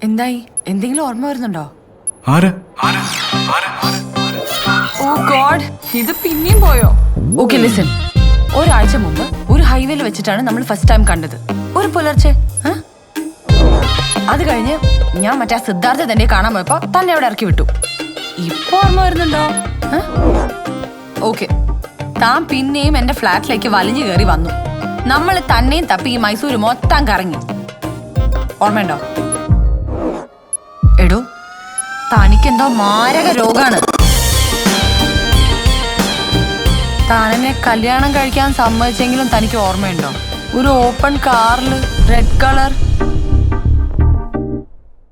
എന്തായി? എന്തെങ്കിലും ഓർമ്മ വരുന്നുണ്ടോ? ഓ ഗോഡ്, ഇത് പിന്നെയും പോയോ? ഓക്കെ ലിസൺ, ഒരാഴ്ച മുമ്പ് ഒരു ഹൈവേയിൽ വെച്ചിട്ടാണ് നമ്മൾ ഫസ്റ്റ് ടൈം കണ്ടത്. ഒരു പുലർച്ചെ. അത് കഴിഞ്ഞ് ഞാൻ മറ്റേ സിദ്ധാർത്ഥ തന്നെ കാണാൻ പോയപ്പോ തന്നെ അവിടെ ഇറക്കി വിട്ടു. ഇപ്പൊ ഓർമ്മ വരുന്നുണ്ടോ? ഓക്കെ, താൻ പിന്നെയും എന്റെ ഫ്ലാറ്റിലേക്ക് വലിഞ്ഞു കയറി വന്നു. നമ്മൾ തന്നെയും തപ്പി ഈ മൈസൂര് മൊത്തം കറങ്ങി. ഓർമ്മയുണ്ടോ? എടോ, തനിക്കെന്തോ മാരക രോഗാണ്. താനെന്നെ കല്യാണം കഴിക്കാൻ സമ്മതിച്ചെങ്കിലും തനിക്ക് ഓർമ്മയുണ്ടോ? ഒരു ഓപ്പൺ കാറിൽ റെഡ് കളർ